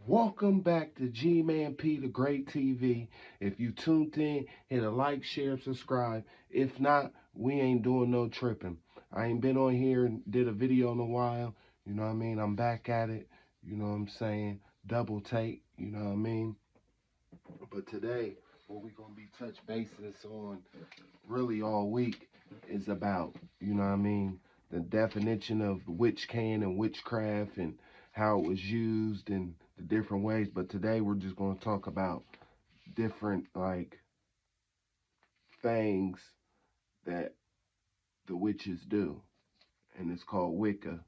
Welcome back to Tha Great TV. If you tuned in, hit a like, share, subscribe. If not, we ain't doing no tripping. I ain't been on here and did a video in a while. You know what I mean? I'm back at it. You know what I'm saying? Double take. You know what I mean? But today, what we gonna be touch bases on really all week is about, you know what I mean, the definition of witch can and witchcraft and how it was used and the different ways. But today we're just going to talk about different like things that the witches do. And it's called Wicca.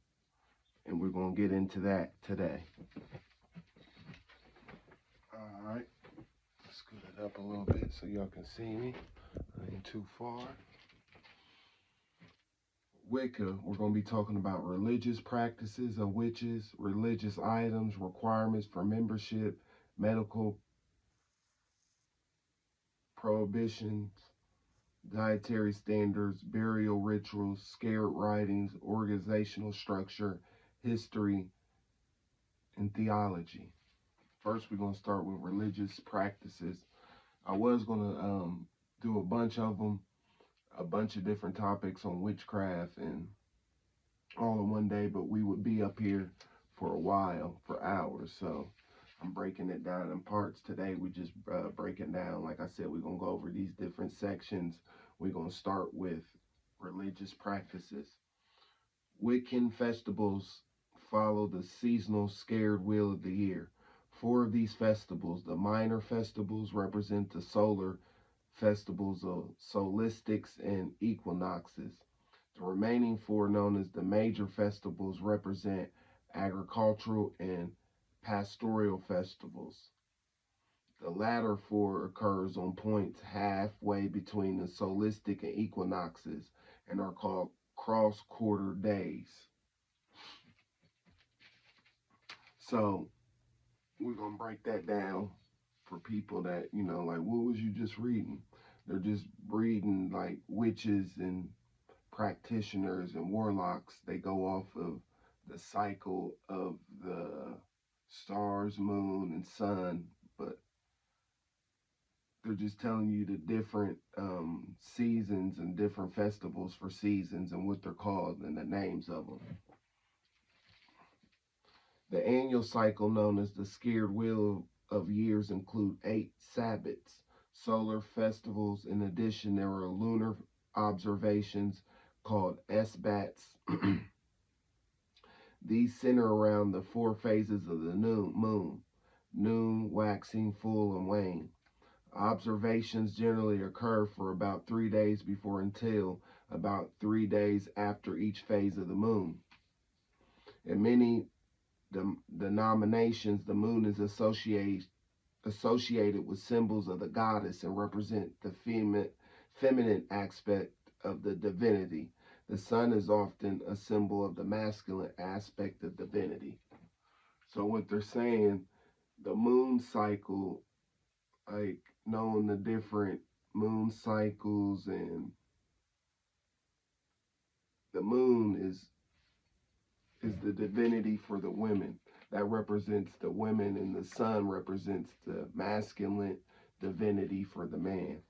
And we're going to get into that today. All right. Let's scoot it up a little bit so y'all can see me. I ain't too far. Wicca, we're going to be talking about religious practices of witches, religious items, requirements for membership, medical prohibitions, dietary standards, burial rituals, scared writings, organizational structure, history, and theology. First, we're going to start with religious practices. I was going to do a bunch of them, a bunch of different topics on witchcraft and all in one day, but we would be up here for a while, for hours. So I'm breaking it down in parts. Today we just break it down. Like I said, we're going to go over these different sections. We're going to start with religious practices. Wiccan festivals follow the seasonal scared wheel of the year. 4 of these festivals, the minor festivals, represent the solar festivals of solstices and equinoxes. The remaining 4, known as the major festivals, represent agricultural and pastoral festivals. The latter 4 occurs on points halfway between the solstice and equinoxes and are called cross-quarter days. So we're going to break that down for people that, you know, like, what was you just reading? They're just reading like witches and practitioners and warlocks. They go off of the cycle of the stars, moon, and sun, but they're just telling you the different seasons and different festivals for seasons and what they're called and the names of them. The annual cycle, known as the scared wheel of years, include 8 Sabbats, solar festivals. In addition, there are lunar observations called S-bats. These center around the 4 phases of the moon, noon, waxing, full, and wane. Observations generally occur for about 3 days before until about 3 days after each phase of the moon. In many denominations, the moon is associated with symbols of the goddess and represent the feminine aspect of the divinity. The sun is often a symbol of the masculine aspect of divinity. So what they're saying, the moon cycle, like knowing the different moon cycles, and the moon is the divinity for the women. That represents the women, and the sun represents the masculine divinity for the man.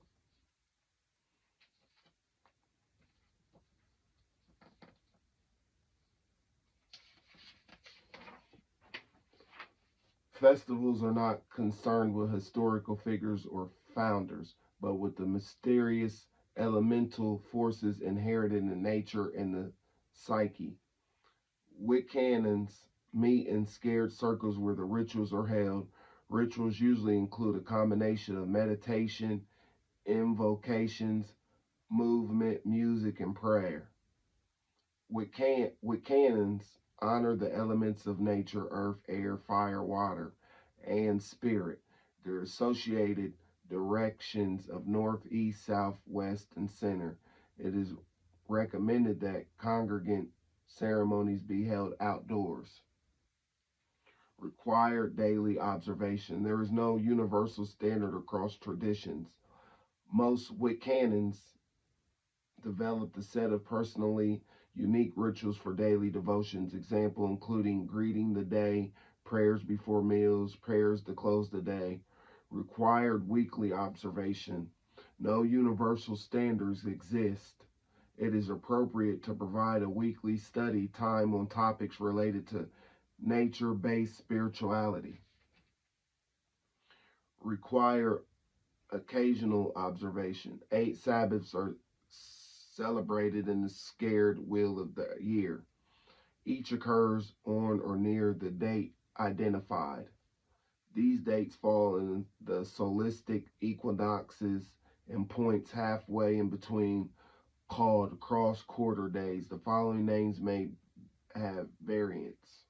Festivals are not concerned with historical figures or founders, but with the mysterious elemental forces inherent in the nature and the psyche. Wiccans meet in scared circles where the rituals are held. Rituals usually include a combination of meditation, invocations, movement, music, and prayer. Wiccans honor the elements of nature: earth, air, fire, water, and spirit. Their associated directions of north, east, south, west, and center. It is recommended that congregant ceremonies be held outdoors. Required daily observation. There is no universal standard across traditions. Most Wiccans developed a set of personally unique rituals for daily devotions, example including greeting the day, prayers before meals, prayers to close the day, required weekly observation. No universal standards exist. It is appropriate to provide a weekly study time on topics related to nature based spirituality. Require occasional observation. 8 Sabbaths are celebrated in the scared wheel of the year. Each occurs on or near the date identified. These dates fall in the solistic equinoxes and points halfway in between, called cross quarter days. The following names may have variants: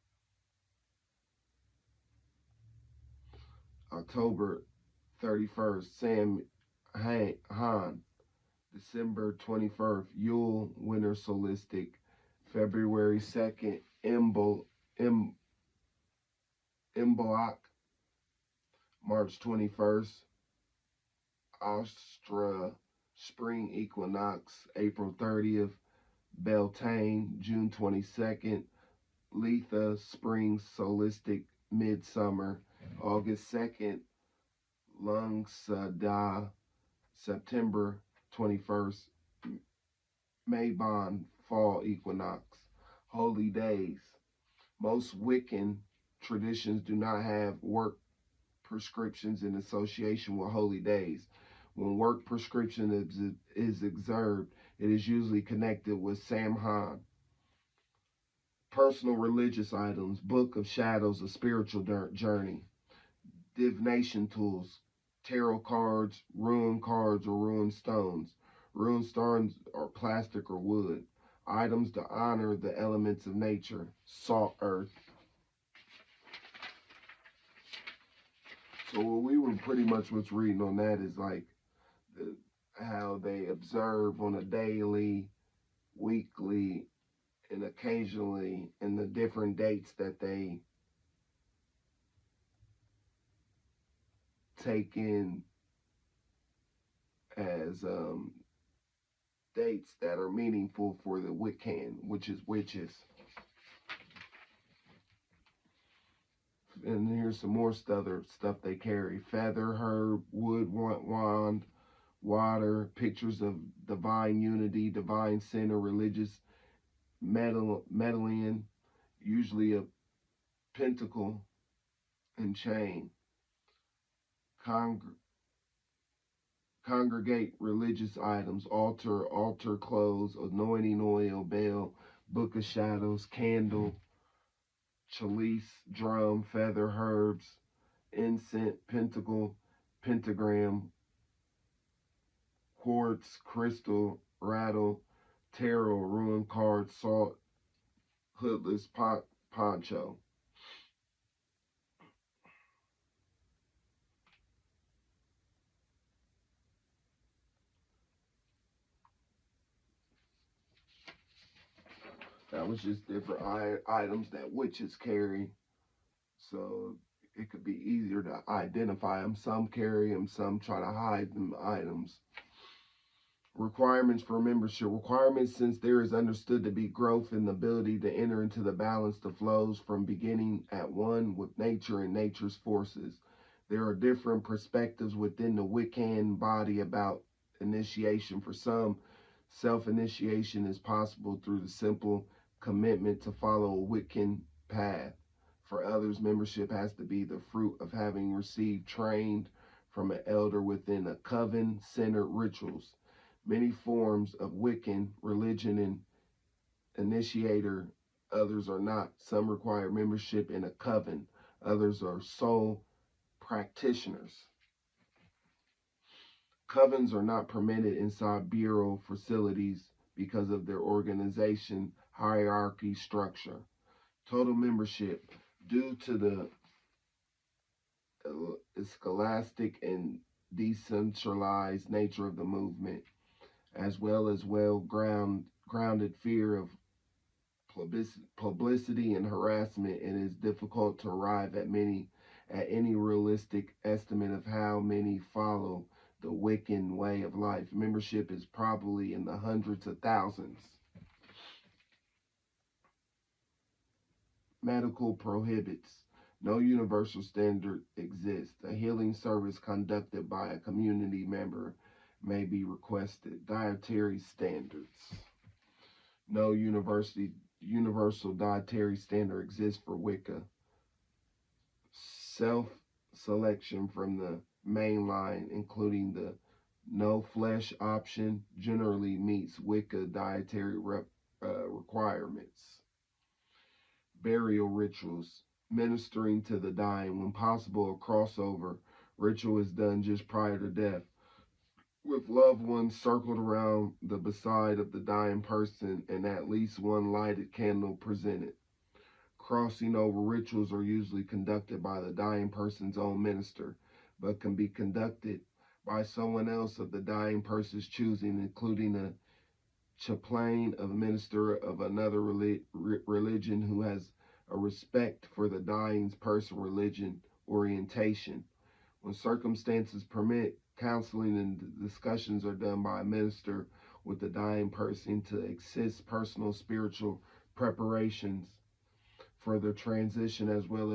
October 31st, Sam Han. December 21st, Yule, winter solistic. February 2nd, Imbolc. March 21st, Astra, spring equinox. April 30th, Beltane. June 22nd, Letha, spring solistic, midsummer. August 2nd, Lungsada. September 21st, Mabon, fall equinox. Holy days. Most Wiccan traditions do not have work prescriptions in association with holy days. When work prescription is observed, it is usually connected with Samhain. Personal religious items, Book of Shadows, a spiritual journey. Divination tools, tarot cards, rune cards, or rune stones. Rune stones are plastic or wood. Items to honor the elements of nature, salt earth. So what we were pretty much what's reading on that is like how they observe on a daily, weekly, and occasionally, and the different dates that they take in as dates that are meaningful for the Wiccan, which is witches. And here's some more stuff they carry: feather, herb, wood, wand, water, pictures of divine unity, divine sin, or religious medallion, usually a pentacle and chain. Congregate religious items: altar clothes, anointing oil, bell, book of shadows, candle, chalice, drum, feather, herbs, incense, pentacle, pentagram, quartz, crystal, rattle, tarot, ruin card, salt, hoodless, poncho. That was just different items that witches carry, so it could be easier to identify them. Some carry them, some try to hide them items. Requirements for membership. Requirements, since there is understood to be growth in the ability to enter into the balance that flows from beginning at one with nature and nature's forces. There are different perspectives within the Wiccan body about initiation. For some, self-initiation is possible through the simple commitment to follow a Wiccan path. For others, membership has to be the fruit of having received trained from an elder within a coven-centered rituals. Many forms of Wiccan religion and initiator, others are not. Some require membership in a coven, others are sole practitioners. Covens are not permitted inside bureau facilities because of their organization, hierarchy, structure. Total membership, due to the scholastic and decentralized nature of the movement, as well as grounded fear of publicity and harassment, it is difficult to arrive at any realistic estimate of how many follow the Wiccan way of life. Membership is probably in the hundreds of thousands. Medical prohibits. No universal standard exists. A healing service conducted by a community member may be requested. Dietary standards. No universal dietary standard exists for Wicca. Self-selection from the main line, including the no flesh option, generally meets Wicca dietary requirements. Burial rituals. Ministering to the dying. When possible, a crossover ritual is done just prior to death, with loved ones circled around the beside of the dying person and at least one lighted candle presented. Crossing over rituals are usually conducted by the dying person's own minister, but can be conducted by someone else of the dying person's choosing, including a chaplain, a minister of another religion who has a respect for the dying person's religion orientation. When circumstances permit, counseling and discussions are done by a minister with the dying person to assist personal spiritual preparations for the transition, as well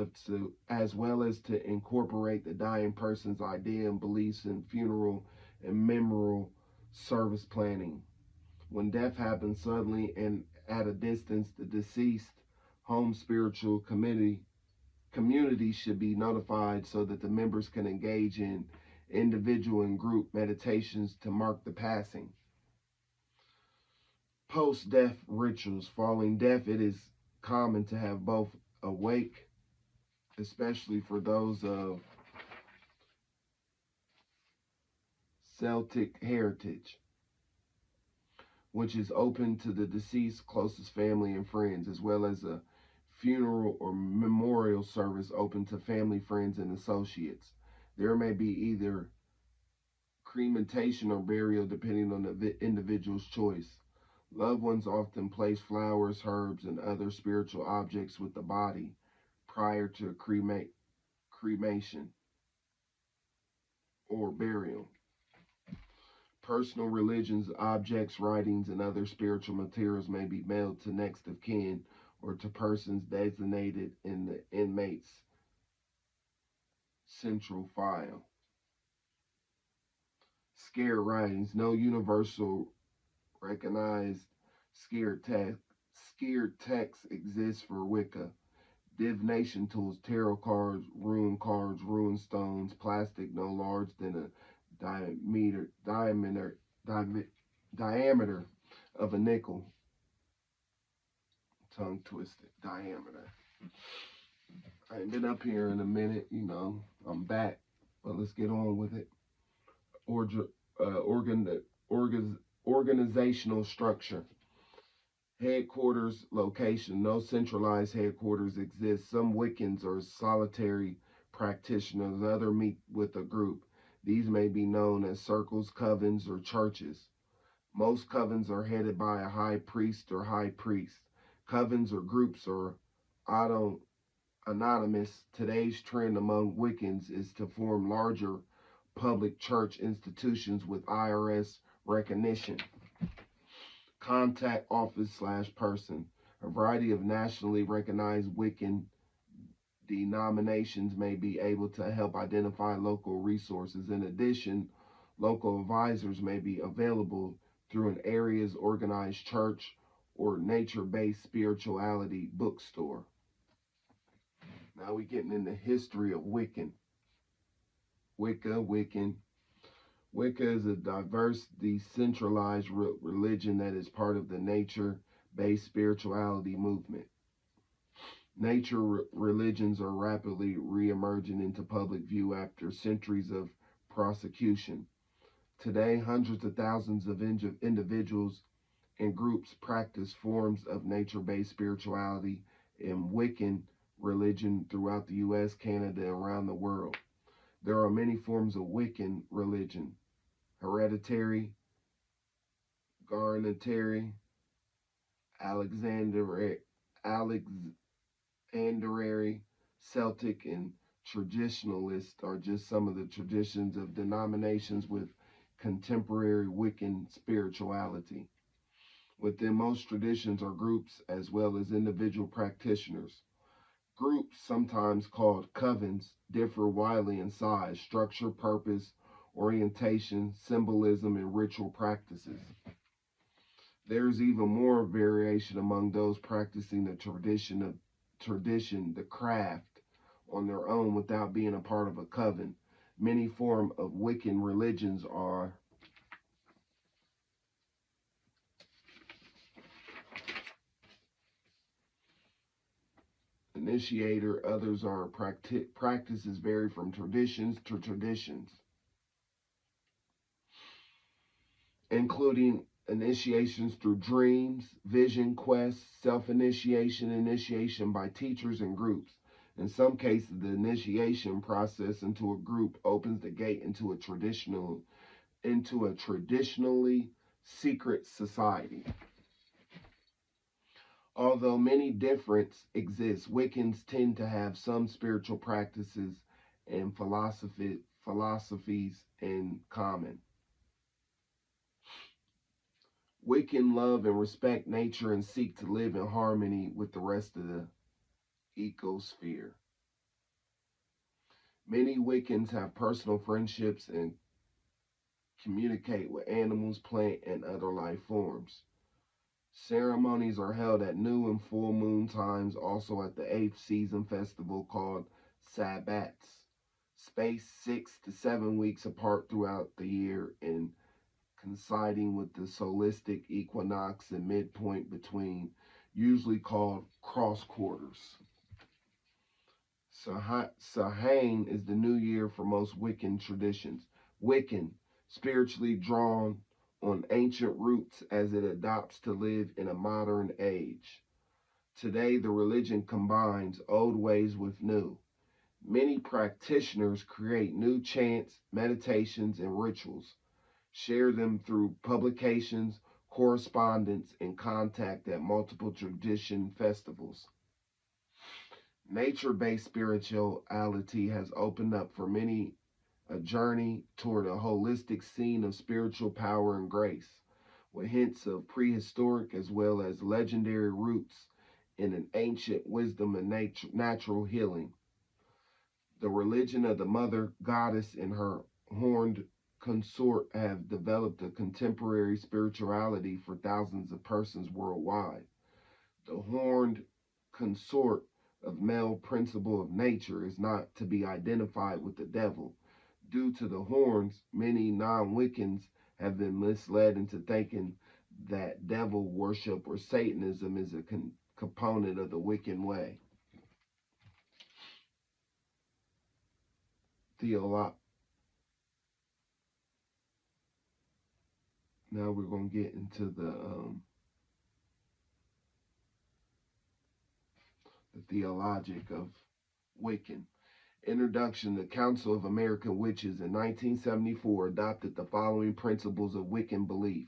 as to incorporate the dying person's idea and beliefs in funeral and memorial service planning. When death happens suddenly and at a distance, the deceased home spiritual community should be notified so that the members can engage in individual and group meditations to mark the passing. Post-death rituals. Following death, it is common to have both a wake, especially for those of Celtic heritage, which is open to the deceased closest family and friends, as well as a funeral or memorial service open to family, friends, and associates. There may be either cremation or burial depending on the individual's choice. Loved ones often place flowers, herbs, and other spiritual objects with the body prior to cremation or burial. Personal religions, objects, writings, and other spiritual materials may be mailed to next of kin or to persons designated in the inmate's central file. Scared writings. No universal recognized scared text exists for Wicca. Divination tools, tarot cards, rune stones, plastic no larger than a diameter of a nickel. Tongue twisted. Diameter. I ain't been up here in a minute, I'm back, but let's get on with it. Organizational structure. Headquarters location. No centralized headquarters exists. Some Wiccans are solitary practitioners, others meet with a group. These may be known as circles, covens, or churches. Most covens are headed by a high priest or high priest. Covens or groups are anonymous. Today's trend among Wiccans is to form larger public church institutions with IRS recognition. Contact office/person. A variety of nationally recognized Wiccan denominations may be able to help identify local resources. In addition, local advisors may be available through an area's organized church or nature-based spirituality bookstore. Now we're getting into history of Wiccan. Wiccan. Wicca is a diverse, decentralized religion that is part of the nature-based spirituality movement. Nature religions are rapidly re-emerging into public view after centuries of prosecution. Today, hundreds of thousands of individuals and groups practice forms of nature-based spirituality and Wiccan religion throughout the U.S., Canada, and around the world. There are many forms of Wiccan religion: hereditary, garnetary, Alexandrary, Celtic, and traditionalist are just some of the traditions of denominations with contemporary Wiccan spirituality. Within most traditions are groups as well as individual practitioners. Groups, sometimes called covens, differ widely in size, structure, purpose, orientation, symbolism, and ritual practices. There is even more variation among those practicing the craft on their own without being a part of a coven. Many forms of Wiccan religions are initiator, others are practices vary from traditions to traditions, including initiations through dreams, vision quests, self initiation, initiation by teachers and groups. In some cases, the initiation process into a group opens the gate into a traditionally secret society. Although many differences exist, Wiccans tend to have some spiritual practices and philosophies in common. Wiccan love and respect nature and seek to live in harmony with the rest of the ecosphere. Many Wiccans have personal friendships and communicate with animals, plant, and other life forms. Ceremonies are held at new and full moon times, also at the eighth season festival called Sabbats, spaced 6 to 7 weeks apart throughout the year and coinciding with the solistic equinox and midpoint between, usually called cross quarters. Samhain is the new year for most Wiccan traditions. Wiccan, spiritually drawn on ancient roots as it adopts to live in a modern age. Today, the religion combines old ways with new. Many practitioners create new chants, meditations, and rituals, share them through publications, correspondence, and contact at multiple tradition festivals. Nature based spirituality has opened up for many a journey toward a holistic scene of spiritual power and grace, with hints of prehistoric as well as legendary roots in an ancient wisdom and natural healing. The religion of the mother goddess and her horned consort have developed a contemporary spirituality for thousands of persons worldwide. The horned consort of male principle of nature is not to be identified with the devil. Due to the horns, many non Wiccans have been misled into thinking that devil worship or Satanism is a component of the Wiccan way. Theolo- now we're going to get into the theologic of Wiccan. Introduction. The Council of American Witches in 1974 adopted the following principles of Wiccan belief.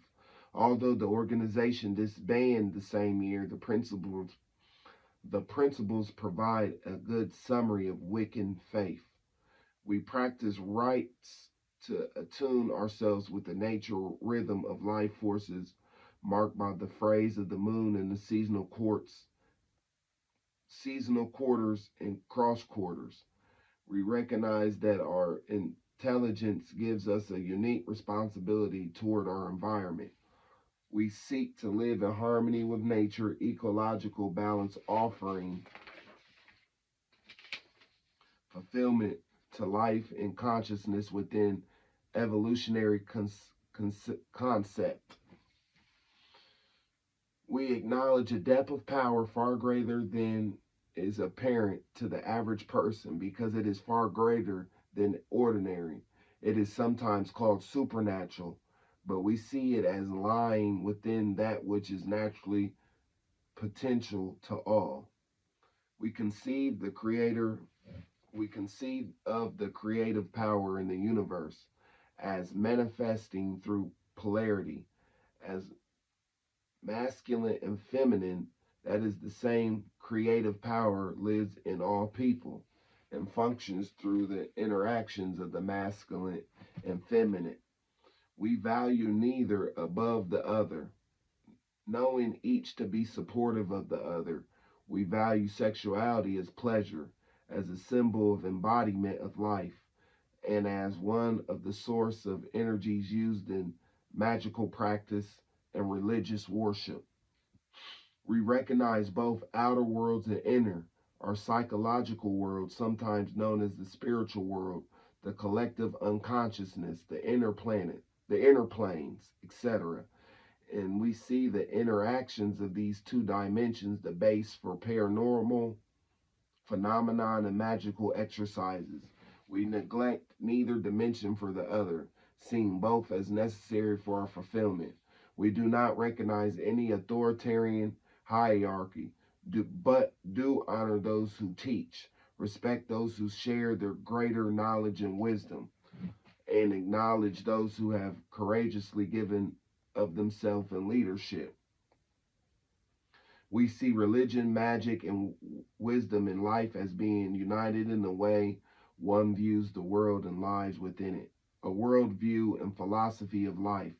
Although the organization disbanded the same year, the principles provide a good summary of Wiccan faith. We practice rites to attune ourselves with the natural rhythm of life forces marked by the phase of the moon and the seasonal quarters and cross quarters. We recognize that our intelligence gives us a unique responsibility toward our environment. We seek to live in harmony with nature, ecological balance, offering fulfillment to life and consciousness within evolutionary concept. We acknowledge a depth of power far greater than is apparent to the average person because it is far greater than ordinary. It is sometimes called supernatural, but we see it as lying within that which is naturally potential to all. We conceive the creator we conceive of the creative power in the universe as manifesting through polarity, as masculine and feminine, that is the same creative power lives in all people and functions through the interactions of the masculine and feminine. We value neither above the other, knowing each to be supportive of the other. We value sexuality as pleasure, as a symbol of embodiment of life, and as one of the source of energies used in magical practice and religious worship. We recognize both outer worlds and inner, our psychological world, sometimes known as the spiritual world, the collective unconsciousness, the inner planet, the inner planes, etc. And we see the interactions of these two dimensions, the base for paranormal phenomenon and magical exercises. We neglect neither dimension for the other, seeing both as necessary for our fulfillment. We do not recognize any authoritarian hierarchy, but do honor those who teach, respect those who share their greater knowledge and wisdom, and acknowledge those who have courageously given of themselves in leadership. We see religion, magic, and wisdom in life as being united in the way one views the world and lives within it. A worldview and philosophy of life,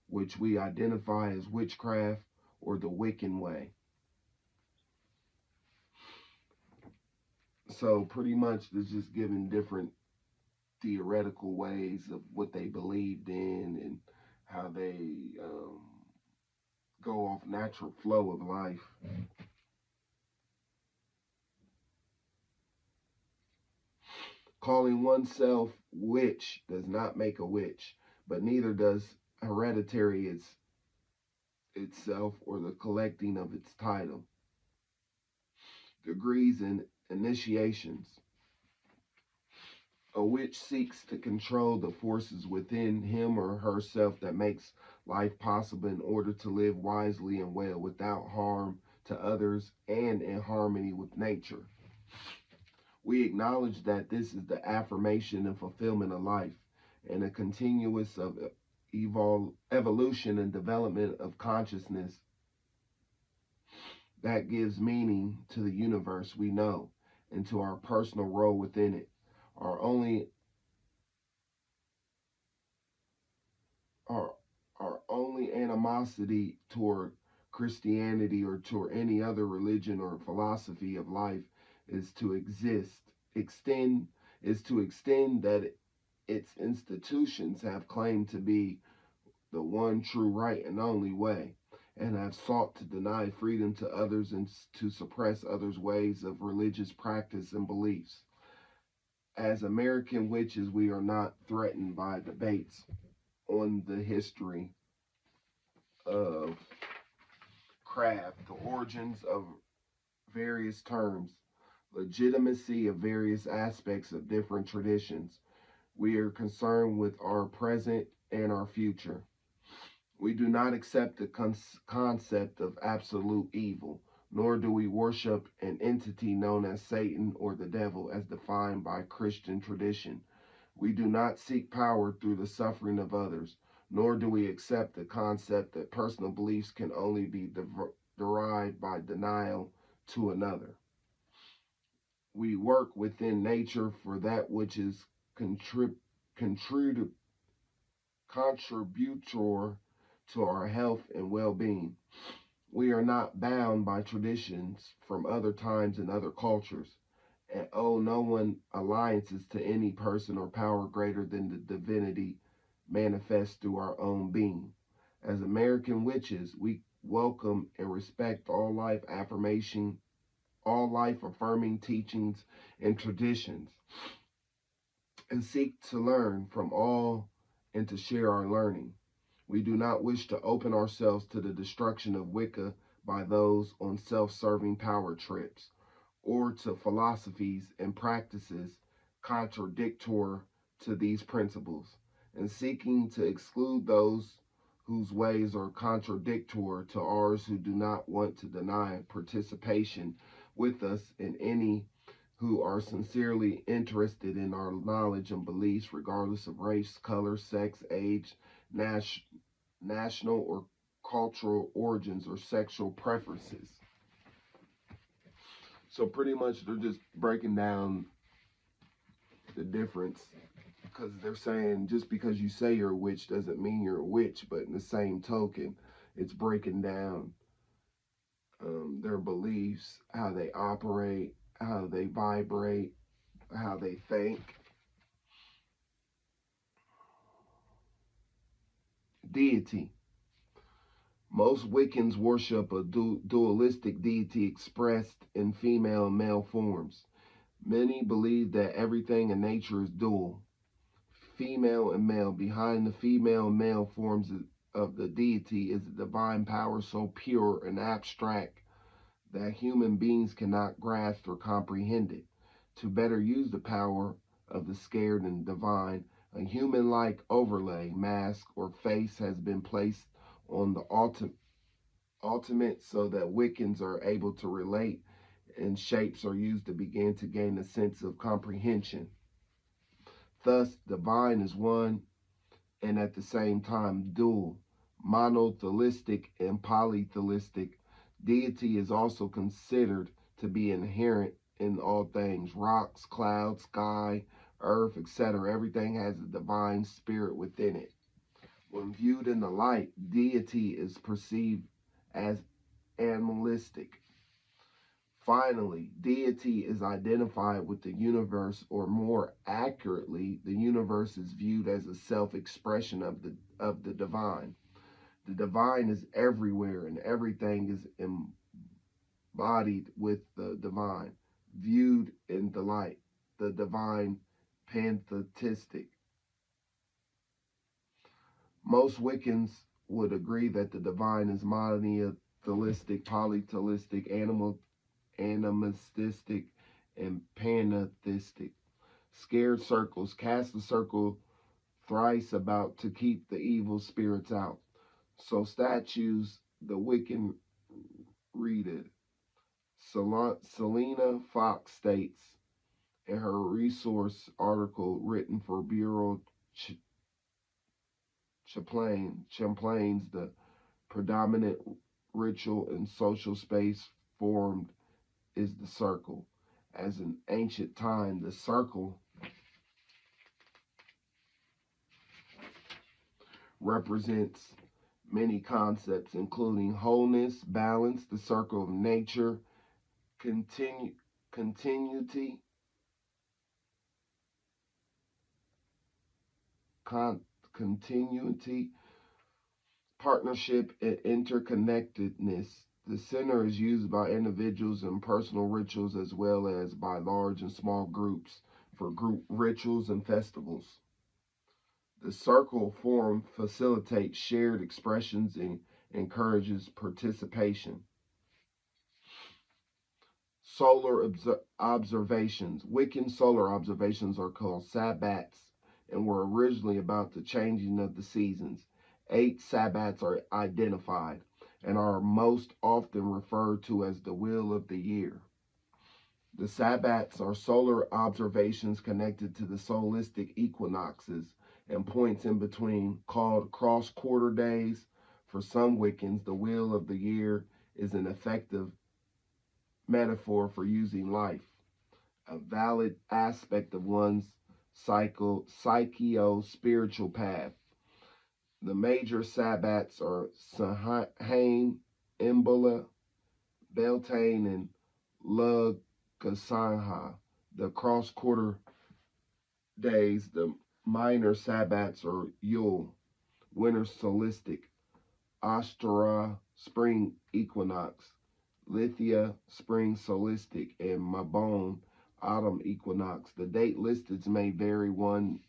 which we identify as witchcraft or the Wiccan way. So, pretty much, it's just giving different theoretical ways of what they believed in and how they go off natural flow of life. Calling oneself witch does not make a witch, but neither does hereditary itself or the collecting of its title, degrees, and initiations. A witch seeks to control the forces within him or herself that makes life possible in order to live wisely and well without harm to others and in harmony with nature. We acknowledge that this is the affirmation and fulfillment of life and a continuous of evolution and development of consciousness that gives meaning to the universe we know and to our personal role within it. Our only our our only animosity toward Christianity or toward any other religion or philosophy of life is to extend that its institutions have claimed to be the one true right and only way, and have sought to deny freedom to others and to suppress others' ways of religious practice and beliefs. As American witches, we are not threatened by debates on the history of craft, the origins of various terms, legitimacy of various aspects of different traditions. We are concerned with our present and our future. We do not accept the concept of absolute evil, nor do we worship an entity known as Satan or the devil as defined by Christian tradition. We do not seek power through the suffering of others, nor do we accept the concept that personal beliefs can only be derived by denial to another. We work within nature for that which is contributor to our health and well being. We are not bound by traditions from other times and other cultures, and owe no one alliances to any person or power greater than the divinity manifest through our own being. As American witches, we welcome and respect all life affirming teachings and traditions, and seek to learn from all and to share our learning. We do not wish to open ourselves to the destruction of Wicca by those on self serving power trips, or to philosophies and practices contradictory to these principles, and seeking to exclude those whose ways are contradictory to ours who do not want to deny participation with us in any who are sincerely interested in our knowledge and beliefs, regardless of race, color, sex, age, national or cultural origins, or sexual preferences. So pretty much they're just breaking down the difference because they're saying just because you say you're a witch doesn't mean you're a witch, but in the same token, it's breaking down their beliefs, how they operate, how they vibrate, how they think. Deity. Most Wiccans worship a dualistic deity expressed in female and male forms. Many believe that everything in nature is dual, female and male. Behind the female and male forms of the deity is a divine power so pure and abstract that human beings cannot grasp or comprehend it. To better use the power of the scared and divine, a human like overlay, mask, or face has been placed on the ultimate so that Wiccans are able to relate, and shapes are used to begin to gain a sense of comprehension. Thus, divine is one and at the same time dual, monotheistic and polytheistic. Deity is also considered to be inherent in all things rocks, clouds, sky, earth, etc. Everything has a divine spirit within it. When viewed in the light, deity is perceived as animalistic. Finally, deity is identified with the universe, or more accurately, the universe is viewed as a self-expression of the divine. The divine is everywhere, and everything is embodied with the divine, viewed in the light. The divine pantheistic. Most Wiccans would agree that the divine is monotheistic, polytheistic, animistic, and pantheistic. Scared circles. Cast the circle thrice about to keep the evil spirits out. So statues, the Wiccan read it. Selena Fox states in her resource article written for Bureau Champlain's the predominant ritual and social space formed is the circle. As in ancient time, the circle represents many concepts, including wholeness, balance, the circle of nature, continuity, continuity, partnership, and interconnectedness. The center is used by individuals in personal rituals as well as by large and small groups for group rituals and festivals. The circle form facilitates shared expressions and encourages participation. Solar observations. Wiccan solar observations are called sabbats and were originally about the changing of the seasons. 8 sabbats are identified and are most often referred to as the wheel of the year. The sabbats are solar observations connected to the solistic equinoxes and points in between called cross-quarter days. For some Wiccans, the wheel of the year is an effective metaphor for using life, a valid aspect of one's psycho-spiritual path. The major sabbats are Samhain, Imbolc, Beltane, and Lug Kasanha. The cross-quarter days, the minor sabbats are Yule, winter solstice, Ostara, spring equinox, Lithia, spring solstice, and Mabon, autumn equinox. The date listed may vary 1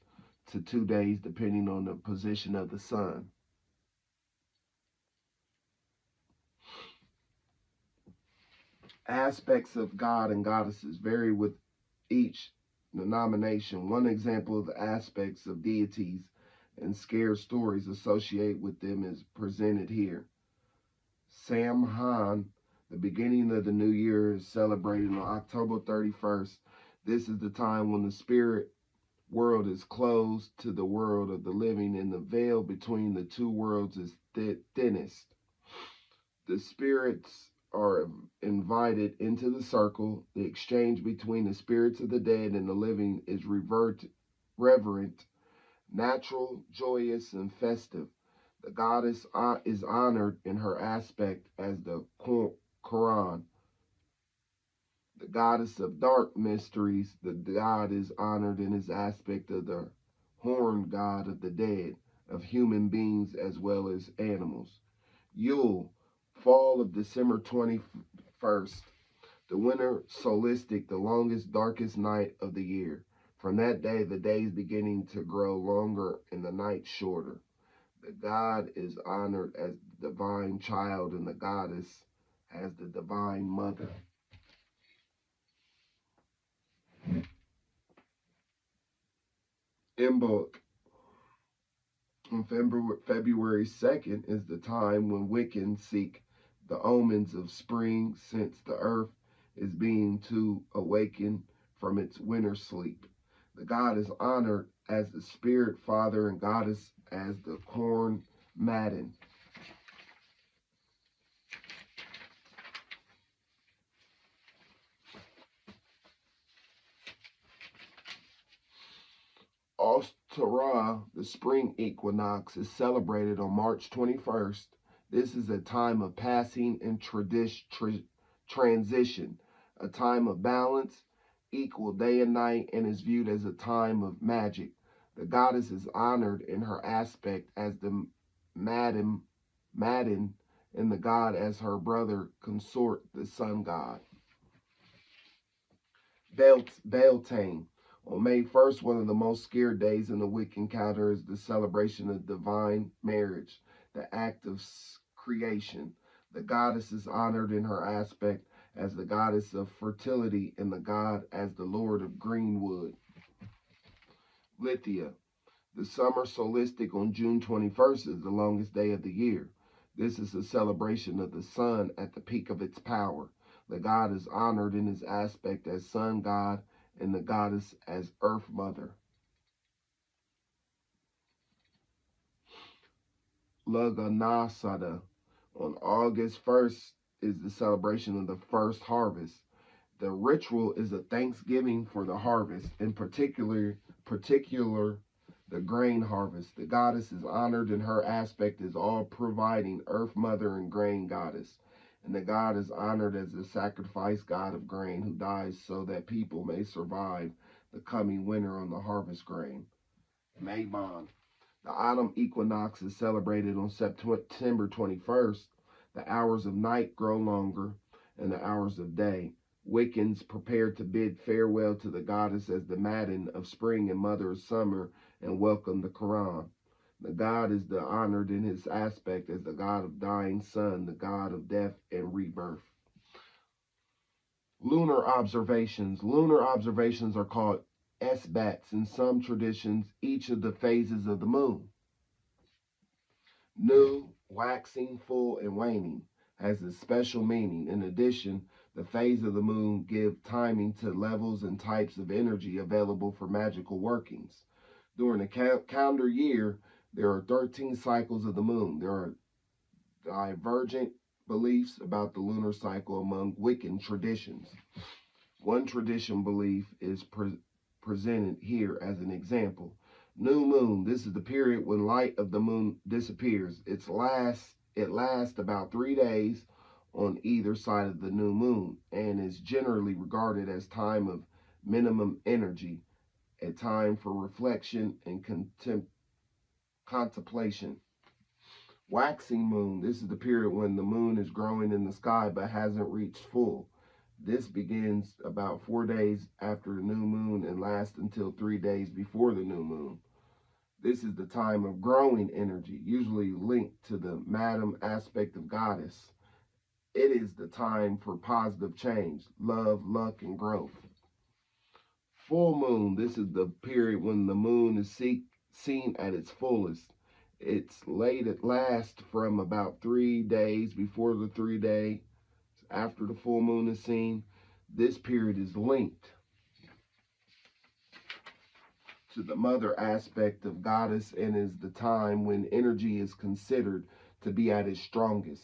to 2 days depending on the position of the sun. Aspects of God and goddesses vary with each denomination. One example of the aspects of deities and scared stories associated with them is presented here. Samhain, the beginning of the new year, is celebrated on October 31st. This is the time when the spirit world is closed to the world of the living and the veil between the two worlds is thinnest. The spirits are invited into the circle. The exchange between the spirits of the dead and the living is reverent, natural, joyous, and festive. The goddess is honored in her aspect as the Quran. The goddess of dark mysteries, the god is honored in his aspect of the horned god of the dead, of human beings as well as animals. Yule, fall of December 21st, the winter solstice, the longest, darkest night of the year. From that day, the days beginning to grow longer and the night shorter. The god is honored as the divine child, and the goddess as the divine mother. Imbolc, on February 2nd, is the time when Wiccans seek the omens of spring, since the earth is being to awaken from its winter sleep. The god is honored as the spirit father and goddess as the corn maiden. Ostara, the spring equinox, is celebrated on March 21st. This is a time of passing and transition, a time of balance, equal day and night, and is viewed as a time of magic. The goddess is honored in her aspect as the Madden, and the god as her brother consort, the sun god. Beltane. On May 1st, one of the most scared days in the Wiccan calendar is the celebration of divine marriage, the act of creation. The goddess is honored in her aspect as the goddess of fertility and the god as the lord of greenwood. Lithia. The summer solstice on June 21st is the longest day of the year. This is a celebration of the sun at the peak of its power. The god is honored in his aspect as sun god and the goddess as earth mother. Laganasada. On August 1st is the celebration of the first harvest. The ritual is a thanksgiving for the harvest, in particular the grain harvest. The goddess is honored in her aspect as all providing earth mother and grain goddess. And the god is honored as the sacrifice god of grain who dies so that people may survive the coming winter on the harvest grain. Mabon. The autumn equinox is celebrated on September 21st. The hours of night grow longer and the hours of day. Wiccans prepare to bid farewell to the goddess as the maiden of spring and mother of summer and welcome the Quran. The god is honored in his aspect as the god of dying sun, the god of death and rebirth. Lunar observations. Lunar observations are called esbats in some traditions, each of the phases of the moon. New, waxing, full, and waning has a special meaning. In addition, the phase of the moon give timing to levels and types of energy available for magical workings. During a calendar year, there are 13 cycles of the moon. There are divergent beliefs about the lunar cycle among Wiccan traditions. One tradition belief is presented here as an example. New moon. This is the period when light of the moon disappears. It lasts about 3 days on either side of the new moon and is generally regarded as time of minimum energy, a time for reflection and contemplation. Waxing moon. This is the period when the moon is growing in the sky but hasn't reached full. This begins about 4 days after the new moon and lasts until 3 days before the new moon. This is the time of growing energy, usually linked to the madam aspect of goddess. It is the time for positive change, love, luck, and growth. Full moon. This is the period when the moon is seen at its fullest. It's late at last from about 3 days before the 3 day after the full moon is seen. This period is linked to the mother aspect of goddess and is the time when energy is considered to be at its strongest.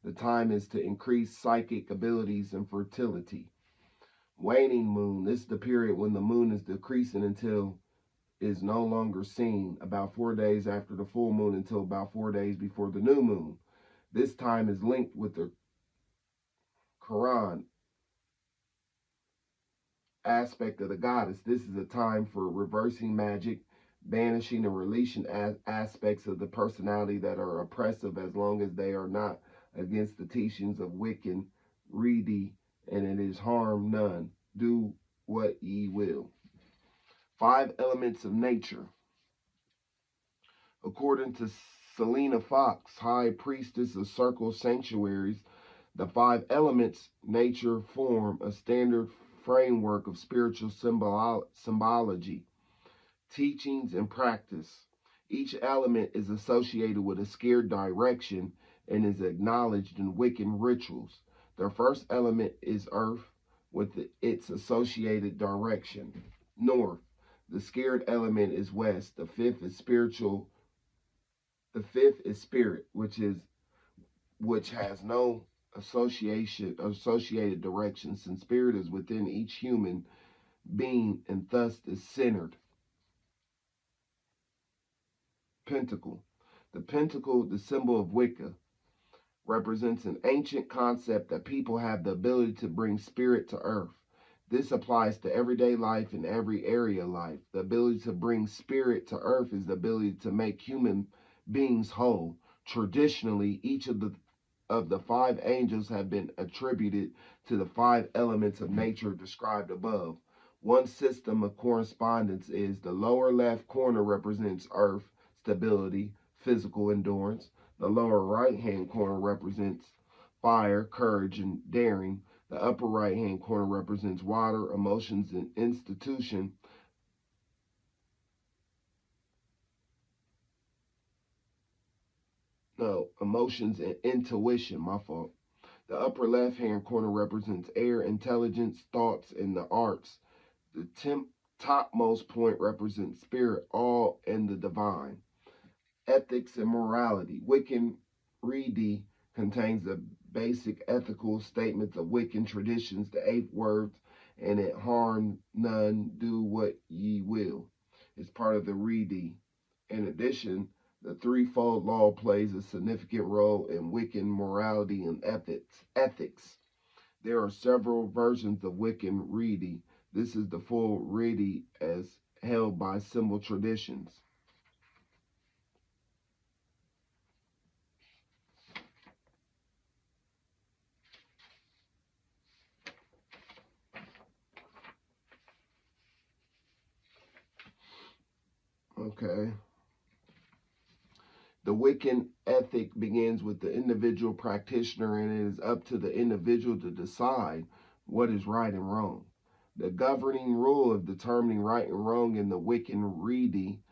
The time is to increase psychic abilities and fertility. Waning moon. This is the period when the moon is decreasing until is no longer seen, about 4 days after the full moon until about 4 days before the new moon. This time is linked with the Quran aspect of the goddess. This is a time for reversing magic, banishing and releasing aspects of the personality that are oppressive as long as they are not against the teachings of Wiccan, Reedy, and it is harm none. Do what ye will. 5 elements of nature. According to Selena Fox, high priestess of circle sanctuaries, the 5 elements nature form a standard framework of spiritual symbology, teachings, and practice. Each element is associated with a scared direction and is acknowledged in Wiccan rituals. The first element is earth with its associated direction, north. The scared element is west. The fifth is spiritual. The fifth is spirit, which has no associated direction, since spirit is within each human being and thus is centered. Pentacle. The pentacle, the symbol of Wicca, represents an ancient concept that people have the ability to bring spirit to earth. This applies to everyday life and every area of life. The ability to bring spirit to earth is the ability to make human beings whole. Traditionally, each of the 5 angels have been attributed to the 5 elements of nature described above. One system of correspondence is the lower left corner represents earth, stability, physical endurance. The lower right hand corner represents fire, courage, and daring. The upper right hand corner represents water, emotions, and institution. No, emotions and intuition, my fault. The upper left hand corner represents air, intelligence, thoughts, and the arts. The topmost point represents spirit, all, and the divine. Ethics and morality. Wiccan Reedy contains the basic ethical statements of Wiccan traditions, the 8 words, and it harm none, do what ye will. It's part of the Reedy. In addition, the threefold law plays a significant role in Wiccan morality and ethics. There are several versions of Wiccan Reedy. This is the full Reedy as held by symbol traditions. Okay. The Wiccan ethic begins with the individual practitioner, and it is up to the individual to decide what is right and wrong. The governing rule of determining right and wrong in the Wiccan Reedy,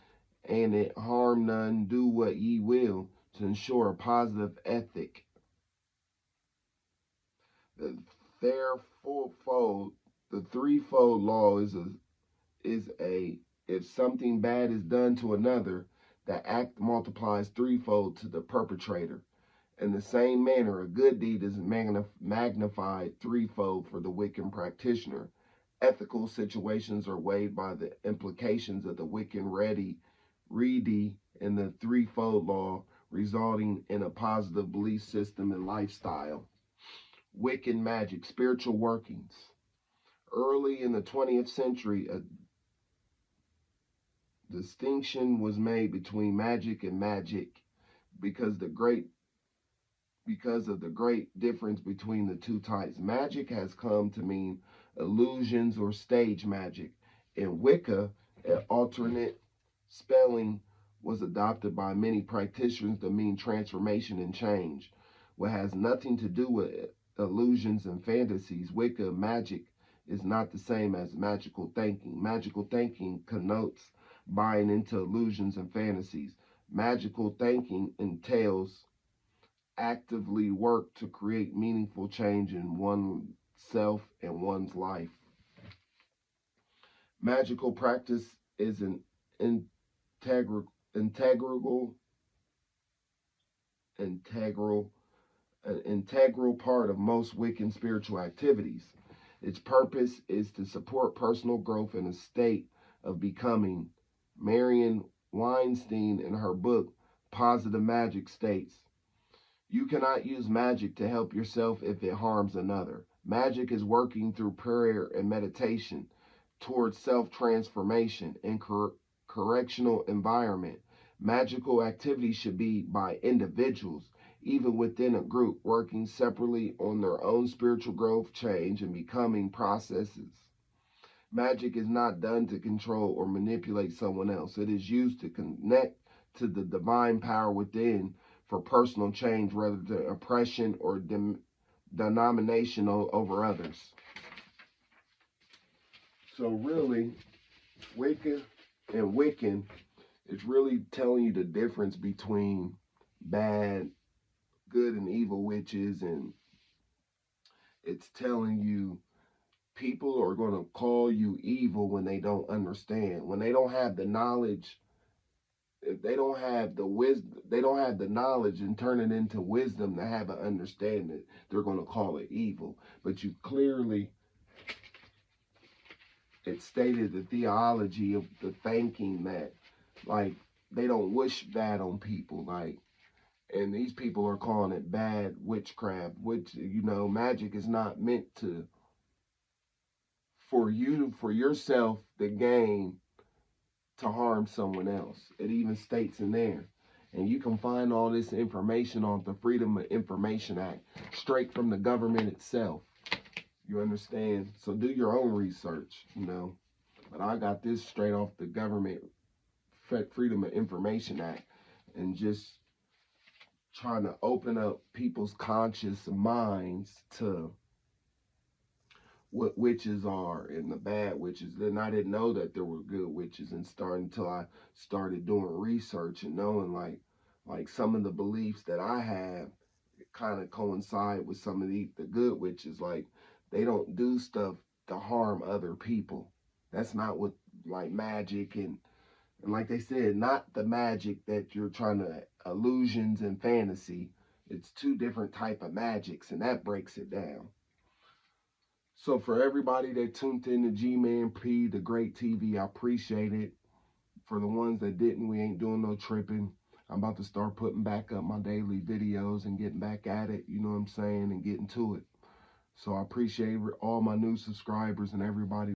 and it harm none, do what ye will, to ensure a positive ethic. The the threefold law is a if something bad is done to another, the act multiplies threefold to the perpetrator. In the same manner, a good deed is magnified threefold for the Wiccan practitioner. Ethical situations are weighed by the implications of the Wiccan Reedy and the threefold law, resulting in a positive belief system and lifestyle. Wiccan magic, spiritual workings. Early in the 20th century, a distinction was made between magic and magic because of the great difference between the two types. Magic has come to mean illusions or stage magic. In Wicca, an alternate spelling was adopted by many practitioners to mean transformation and change. What has nothing to do with illusions and fantasies, Wicca magic is not the same as magical thinking. Magical thinking connotes buying into illusions and fantasies. Magical thinking entails actively work to create meaningful change in oneself and one's life. Magical practice is integral, integral, integral, an integral part of most Wiccan spiritual activities. Its purpose is to support personal growth in a state of becoming. Marian Weinstein, in her book Positive Magic, states, "You cannot use magic to help yourself if it harms another. Magic is working through prayer and meditation towards self-transformation and correctional environment. Magical activities should be by individuals, even within a group, working separately on their own spiritual growth, change, and becoming processes. Magic is not done to control or manipulate someone else. It is used to connect to the divine power within for personal change rather than oppression or domination over others. So really, Wicca and Wiccan is really telling you the difference between bad, good, and evil witches, and it's telling you people are going to call you evil when they don't understand, when they don't have the knowledge. If they don't have the wisdom, they don't have the knowledge and turn it into wisdom to have an understanding, they're going to call it evil. But you clearly, it stated the theology of the thinking that, like, they don't wish bad on people, like, and these people are calling it bad witchcraft, which, you know, magic is not meant to, for you, for yourself, the gain to harm someone else. It even states in there. And you can find all this information on the Freedom of Information Act, straight from the government itself. You understand? So do your own research, you know. But I got this straight off the government Freedom of Information Act, and just trying to open up people's conscious minds to what witches are and the bad witches. Then I didn't know that there were good witches, and starting until I started doing research and knowing like some of the beliefs that I have kind of coincide with some of the good witches. Like, they don't do stuff to harm other people. That's not what, like, magic and like they said, not the magic that you're trying to illusions and fantasy. It's two different type of magics, and that breaks it down. So for everybody that tuned in to G-Man P, the Great TV, I appreciate it. For the ones that didn't, we ain't doing no tripping. I'm about to start putting back up my daily videos and getting back at it, you know what I'm saying, and getting to it. So I appreciate all my new subscribers and everybody